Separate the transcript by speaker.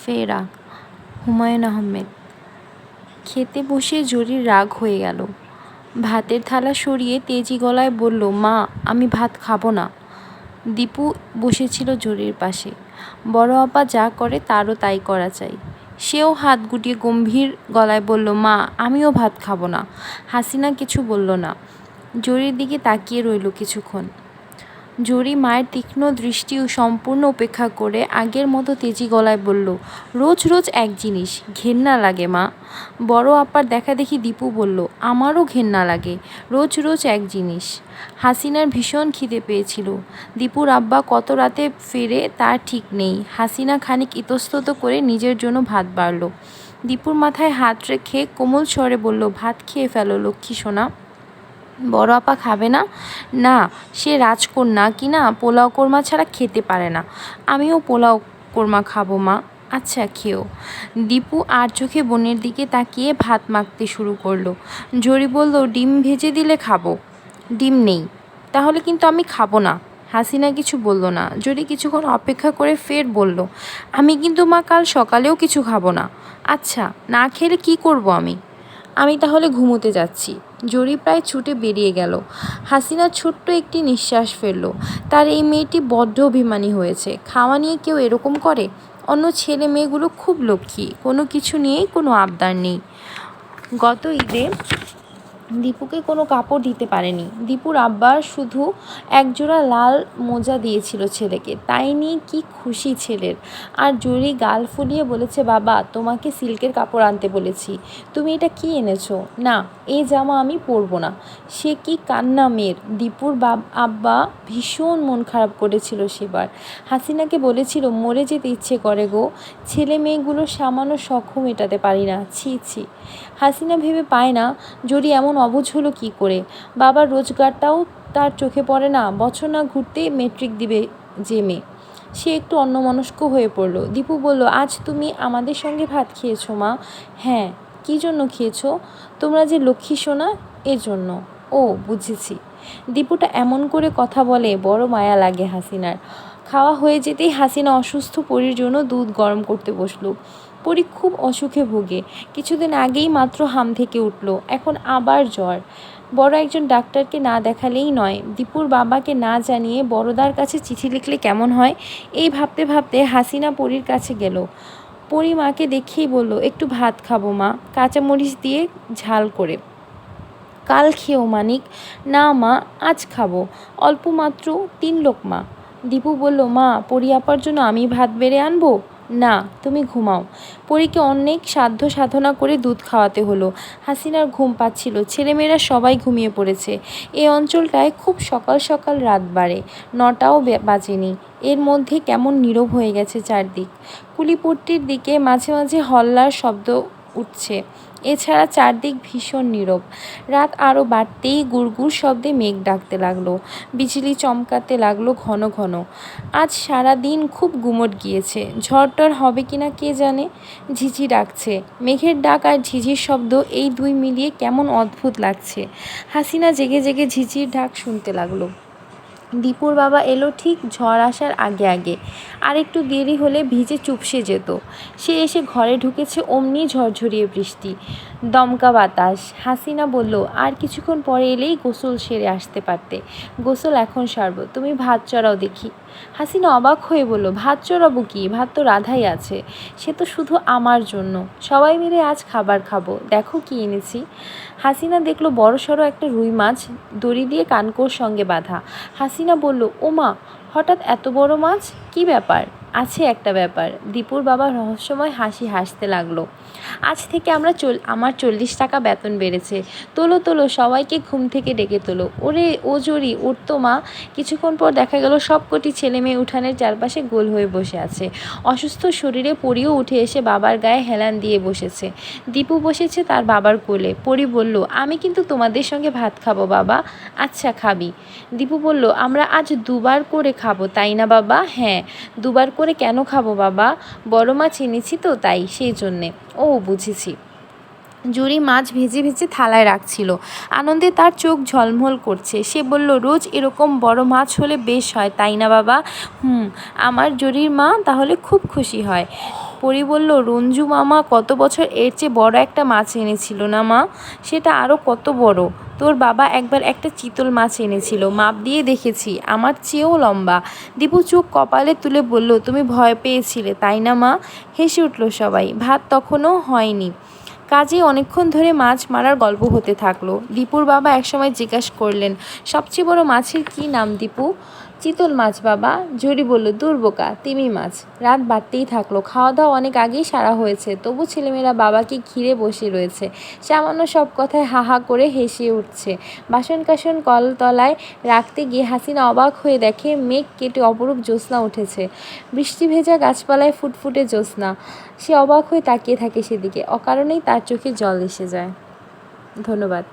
Speaker 1: ফেরা। হুমায়ুন আহমেদ। খেতে বসে জরির রাগ হয়ে গেল। ভাতের থালা সরিয়ে তেজি গলায় বলল, মা, আমি ভাত খাবো না। দীপু বসেছিল জরির পাশে। বড় আপা যা করে তারও তাই করা চাই। সেও হাত গুটিয়ে গম্ভীর গলায় বলল, মা, আমিও ভাত খাবো না। হাসিনা কিছু বলল না, জরির দিকে তাকিয়ে রইল কিছুক্ষণ। জরি মায়ের তীক্ষ্ণ দৃষ্টি সম্পূর্ণ উপেক্ষা করে আগের মতো তেজি গলায় বলল, রোজ রোজ এক জিনিস, ঘেন্না লাগে মা। বড় আপার দেখা দেখি দীপু বলল, আমারও ঘেন্না লাগে, রোজ রোজ এক জিনিস। হাসিনার ভীষণ খিদে পেয়েছিল। দীপুর আব্বা কত রাতে ফেরে তার ঠিক নেই। হাসিনা খানিক ইতস্তত করে নিজের জন্য ভাত বাড়ল। দীপুর মাথায় হাত রেখে কোমল স্বরে বলল, ভাত খেয়ে ফেলো লক্ষ্মী সোনা। বড় আপা খাবে না? না, সে রাজকন্যা কিনা পোলাও কোরমা ছাড়া খেতে পারে না। আমিও পোলাও কোরমা খাবো মা। আচ্ছা, খেও। দীপু আর চোখে বোনের দিকে তাকিয়ে ভাত মাখতে শুরু করলো। জরি বলল, ডিম ভেজে দিলে খাবো। ডিম নেই। তাহলে কিন্তু আমি খাবো না। হাসিনা কিছু বলল না। জরি কিছুক্ষণ অপেক্ষা করে ফের বলল, আমি কিন্তু মা কাল সকালেও কিছু খাবো না। আচ্ছা, না খেলে কি করব আমি? আমি তাহলে ঘুমোতে যাচ্ছি। জরি প্রায় ছুটে বেরিয়ে গেল। হাসিনা ছোট্ট একটি নিঃশ্বাস ফেলল। তার এই মেয়েটি বড্ড অভিমানী হয়েছে। খাওয়া নিয়ে কেউ এরকম করে? অন্য ছেলে মেয়েগুলো খুব লক্ষ্মী, কোনো কিছু নিয়েই কোনো আবদার নেই। গত ঈদে দীপুকে কোনো কাপড় দিতে পারেনি। দীপুর আব্বা শুধু একজোড়া লাল মোজা দিয়েছিল ছেলেকে, তাই নিয়ে কি খুশি ছেলের। আর জরি গাল ফুলিয়ে বলেছে, বাবা, তোমাকে সিল্কের কাপড় আনতে বলেছি, তুমি এটা কি এনেছো? না, এই জামা আমি পরবো না। সে কি কান্না মেয়ের! দীপুর আব্বা ভীষণ মন খারাপ করেছিল সেবার। হাসিনাকে বলেছিল, মরে যেতে ইচ্ছে করে গো, ছেলে মেয়েগুলোর সামান্য শখ মেটাতে পারি না, ছি ছি। হাসিনা ভেবে পায় না জরি এমন অবুঝ হলো কী করে। বাবার রোজগারটাও তার চোখে পড়ে না। বছর না ঘুরতেই মেট্রিক দিবে যে মেয়ে। সে একটু অন্যমনস্ক হয়ে পড়ল। দীপু বলল, আজ তুমি আমাদের সঙ্গে ভাত খেয়েছো মা? হ্যাঁ। কী জন্য খেয়েছো? তোমরা যে লক্ষ্মী সোনা, এজন্য। ও, বুঝেছি। দীপুটা এমন করে কথা বলে বড় মায়া লাগে হাসিনার। খাওয়া হয়ে যেতেই হাসিনা অসুস্থ পরীর জন্য দুধ গরম করতে বসলো। পরী খুব অসুখে ভোগে। কিছুদিন আগেই মাত্র হাম থেকে উঠল, এখন আবার জ্বর। বড় একজন ডাক্তারকে না দেখালেই নয়। দীপুর বাবাকে না জানিয়ে বড়দার কাছে চিঠি লিখলে কেমন হয়, এই ভাবতে ভাবতে হাসিনা পরীর কাছে গেল। পরী মাকে দেখেই বলল, একটু ভাত খাবো মা, কাঁচামরিচ দিয়ে ঝাল করে। কাল খেও মানিক। না মা, আজ খাবো, অল্প মাত্র 3 লোকমা। দীপু বলল, মা, পরী আপার জন্য আমি ভাত বেড়ে আনবো? না, তুমি ঘুমাও। পরীকে অনেক সাধ্য সাধনা করে দুধ খাওয়াতে হলো। হাসিনার ঘুম পাচ্ছিল। ছেলেমেয়েরা সবাই ঘুমিয়ে পড়েছে। এই অঞ্চলটায় খুব সকাল সকাল রাত বাড়ে। 9টাও বাজেনি। এর মধ্যে কেমন নীরব হয়ে গেছে চারদিক। কুলিপট্টির দিকে মাঝে মাঝে হল্লার শব্দ উঠছে। এছাড়া চারদিক ভীষণ নীরব। রাত আরও বাড়তেই গুড়গুড় শব্দে মেঘ ডাকতে লাগলো। বিজলি চমকাতে লাগলো ঘন ঘন। আজ সারা দিন খুব গুমোট গিয়েছে। ঝড়-টর হবে কিনা কে জানে। ঝিঝি ডাকছে। মেঘের ডাক আর ঝিঝির শব্দ, এই দুই মিলিয়ে কেমন অদ্ভুত লাগছে। হাসিনা জেগে জেগে ঝিঝির ডাক শুনতে লাগলো। দীপুর বাবা এলো ঠিক ঝড় আসার আগে আগে। আর একটু দেরি হলে ভিজে চুপসে যেত। সে এসে ঘরে ঢুকেছে, অমনি ঝরঝরিয়ে বৃষ্টি, দমকা বাতাস। হাসিনা বলল, আর কিছুক্ষণ পরে এলেই গোসল সেরে আসতে পারতে। গোসল এখন সারবো, তুমি ভাত চড়াও দেখি। হাসিনা অবাক হয়ে বলল, ভাত চড়াবো কি? ভাত তো রাধাই আছে। সে তো শুধু আমার জন্য। সবাই মিলে আজ খাবার খাবো। দেখো কি এনেছি। হাসিনা দেখলো বড়সড় একটা রুই মাছ, দড়ি দিয়ে কানকোর সঙ্গে বাঁধা। হাসিনা বলল, ওমা, হঠাৎ এত বড় মাছ, কি ব্যাপার? আছে একটা ব্যাপার। দীপুর বাবা রহস্যময় হাসি হাসতে লাগলো। আজ থেকে আমার 40 টাকা বেতন বেড়েছে। তোলো তোলো, সবাইকে ঘুম থেকে ডেকে তোলো। ওরে ও জরি, উঠতো মা। কিছুক্ষণ পর দেখা গেল সবকটি ছেলে মেয়ে উঠানের চারপাশে গোল হয়ে বসে আছে। অসুস্থ শরীরে পরীও উঠে এসে বাবার গায়ে হেলান দিয়ে বসেছে। দীপু বসেছে তার বাবার কোলে। পরী বলল, আমি কিন্তু তোমাদের সঙ্গে ভাত খাবো বাবা। আচ্ছা, খাবি। দীপু বলল, আমরা আজ 2বার করে খাবো, তাই না বাবা? হ্যাঁ। 2বার করে কেন খাবো বাবা? বড় মাছ এনেছি তো, তাই, সেই জন্যে। ও, বুঝেছি। জুরি মাছ ভেজে ভেজে থালায় রাখছিল। আনন্দে তার চোখ ঝলমল করছে। সে বলল, রোজ এরকম বড় মাছ হলে বেশ হয়, তাই না বাবা? আমার জুরির মা তাহলে খুব খুশি হয়। পরি বলল, রঞ্জু মামা কত বছর এর চেয়ে বড় একটা মাছ এনেছিল না মা? সেটা আরও কত বড়। তোর বাবা একবার একটা চিতল মাছ এনেছিল, মাপ দিয়ে দেখেছি, আমার চেয়েও লম্বা। দীপু চোখ কপালে তুলে বলল, তুমি ভয় পেয়েছিলে তাই না মা? হেসে উঠল সবাই। ভাত তখনও হয়নি, কাজেই অনেকক্ষণ ধরে মাছ মারার গল্প হতে থাকলো। দীপুর বাবা একসময় জিজ্ঞাসা করলেন, সবচেয়ে বড় মাছের কী নাম দীপু? চিতল মাছ বাবা। জরি বলল, দূর বোকা, তিমি মাছ। রাত বাড়তেই থাকলো, খাওয়া দাওয়া অনেক আগেই সারা হয়েছে, তবু ছেলেমেয়েরা বাবাকে ঘিরে বসে রয়েছে। সামান্য সব কথায় হা হা করে হেসে উঠছে। বাসন কাসন কলতলায় রাখতে গিয়ে হাসিনা অবাক হয়ে দেখে মেঘ কেটে অপরূপ জ্যোৎস্না উঠেছে। বৃষ্টি ভেজা গাছপালায় ফুটফুটে জ্যোৎস্না। সে অবাক হয়ে তাকিয়ে থাকে সেদিকে, অকারণেই তার চোখে জল এসে যায়। ধন্যবাদ।